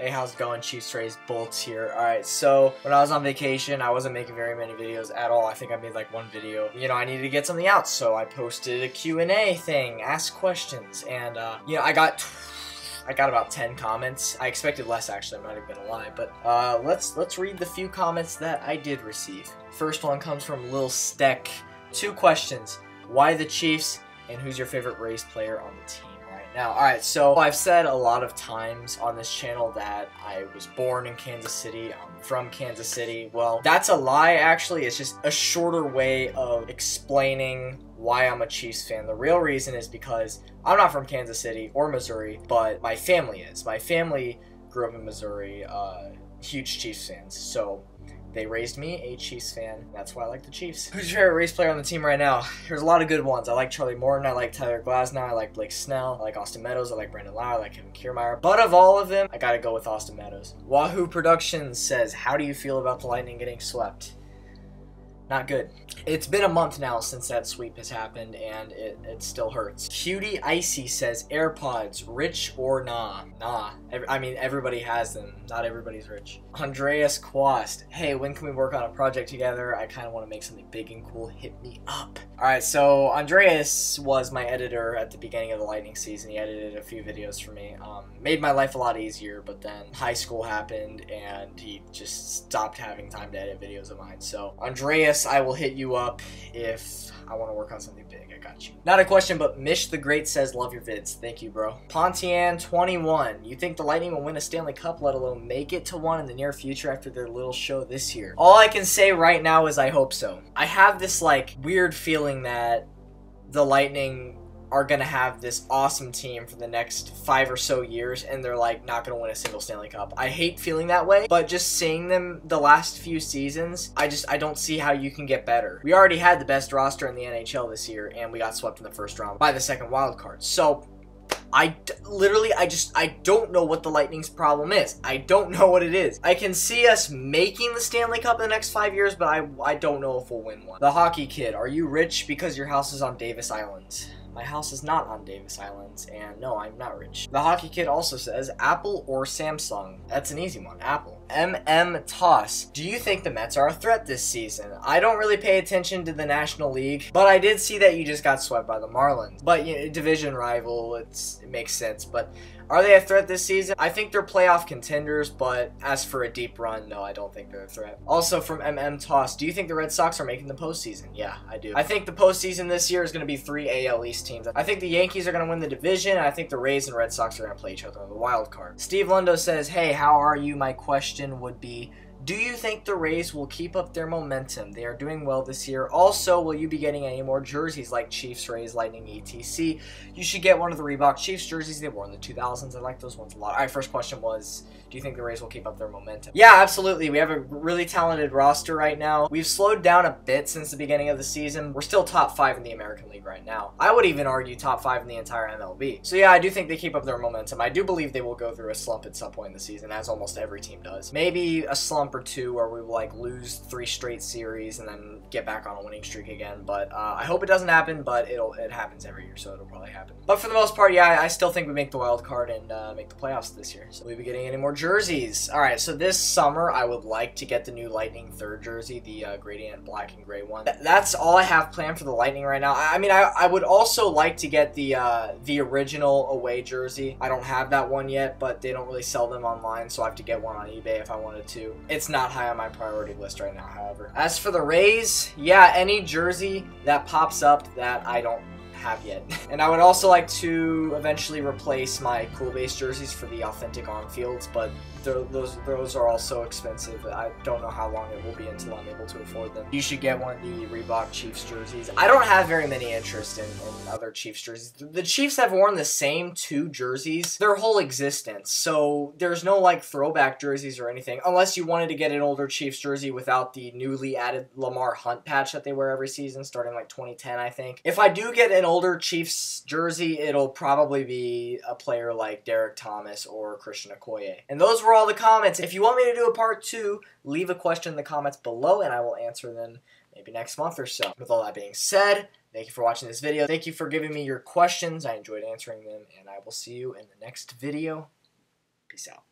Hey, how's it going? ChiefsRaysBolts here. Alright, so when I was on vacation, I wasn't making very many videos at all. I think I made like one video. You know, I needed to get something out, so I posted a Q&A thing, ask questions, and you know, I got about 10 comments. I expected less, actually, I'm not even gonna lie, but let's read the few comments that I did receive. First one comes from Lil Steck. 2 questions. Why the Chiefs, and who's your favorite Rays player on the team right now? Alright, so I've said a lot of times on this channel that I was born in Kansas City. I'm from Kansas City. Well, that's a lie, actually. It's just a shorter way of explaining why I'm a Chiefs fan. The real reason is because I'm not from Kansas City or Missouri, but my family is. My family grew up in Missouri, huge Chiefs fans, so they raised me a Chiefs fan. That's why I like the Chiefs. Who's your favorite Rays player on the team right now? There's a lot of good ones. I like Charlie Morton, I like Tyler Glasnow, I like Blake Snell, I like Austin Meadows, I like Brandon Lau, I like Kevin Kiermaier. But of all of them, I gotta go with Austin Meadows. Wahoo Productions says, how do you feel about the Lightning getting swept? Not good. It's been a month now since that sweep has happened, and it still hurts. Cutie Icy says, AirPods, rich or nah? Nah. I mean, everybody has them. Not everybody's rich. Andreas Quast, hey, when can we work on a project together? I kind of want to make something big and cool. Hit me up. Alright, so Andreas was my editor at the beginning of the Lightning season. He edited a few videos for me. Made my life a lot easier, but then high school happened, and he just stopped having time to edit videos of mine. So, Andreas, I will hit you up if I want to work on something big. I got you. Not a question, but Mish the Great says, love your vids. Thank you, bro. Pontian21, you think the Lightning will win a Stanley Cup, let alone make it to one in the near future after their little show this year? All I can say right now is I hope so. I have this, like, weird feeling that the Lightning are gonna have this awesome team for the next 5 or so years, and they're like not gonna win a single Stanley Cup. I hate feeling that way, but just seeing them the last few seasons, I don't see how you can get better. We already had the best roster in the NHL this year, and we got swept in the first round by the second wild card. So I don't know what the Lightning's problem is. I don't know what it is. I can see us making the Stanley Cup in the next 5 years, but I don't know if we'll win one. The Hockey Kid, are you rich because your house is on Davis Island? My house is not on Davis Island, and no, I'm not rich. The Hockey Kid also says, Apple or Samsung? That's an easy one, Apple. Toss, do you think the Mets are a threat this season? I don't really pay attention to the National League, but I did see that you just got swept by the Marlins. But, you know, division rival, it makes sense, but are they a threat this season? I think they're playoff contenders, but as for a deep run, no, I don't think they're a threat. Also from Toss, do you think the Red Sox are making the postseason? Yeah, I do. I think the postseason this year is going to be 3 AL East teams. I think the Yankees are going to win the division, and I think the Rays and Red Sox are going to play each other on the wild card. Steve Lundo says, hey, how are you? My question would be, do you think the Rays will keep up their momentum? They are doing well this year. Also, will you be getting any more jerseys like Chiefs, Rays, Lightning, etc.? You should get one of the Reebok Chiefs jerseys. They wore in the 2000s. I like those ones a lot. All right, first question was, do you think the Rays will keep up their momentum? Yeah, absolutely. We have a really talented roster right now. We've slowed down a bit since the beginning of the season. We're still top 5 in the American League right now. I would even argue top 5 in the entire MLB. So yeah, I do think they keep up their momentum. I do believe they will go through a slump at some point in the season, as almost every team does. Maybe a slump or 2 where we will like lose 3 straight series and then get back on a winning streak again. But I hope it doesn't happen, but it happens every year, so it'll probably happen. But for the most part, yeah, I still think we make the wild card and make the playoffs this year. So we'll be getting any more jerseys. Alright, so this summer I would like to get the new Lightning 3rd jersey, the gradient black and gray one. That's all I have planned for the Lightning right now. I mean, I would also like to get the original away jersey. I don't have that one yet, but they don't really sell them online, so I have to get one on eBay if I wanted to. It's not high on my priority list right now, however. As for the Rays, yeah, any jersey that pops up that I don't have yet. And I would also like to eventually replace my Cool Base jerseys for the authentic on-fields, but those are also expensive. I don't know how long it will be until I'm able to afford them. You should get one of the Reebok Chiefs jerseys. I don't have very many interest in other Chiefs jerseys. The Chiefs have worn the same 2 jerseys their whole existence, so there's no like throwback jerseys or anything, unless you wanted to get an older Chiefs jersey without the newly added Lamar Hunt patch that they wear every season, starting like 2010, I think. If I do get an older Chiefs jersey, it'll probably be a player like Derek Thomas or Christian Okoye. And those were all the comments. If you want me to do a part 2, leave a question in the comments below and I will answer them maybe next month or so. With all that being said, thank you for watching this video. Thank you for giving me your questions. I enjoyed answering them, and I will see you in the next video. Peace out.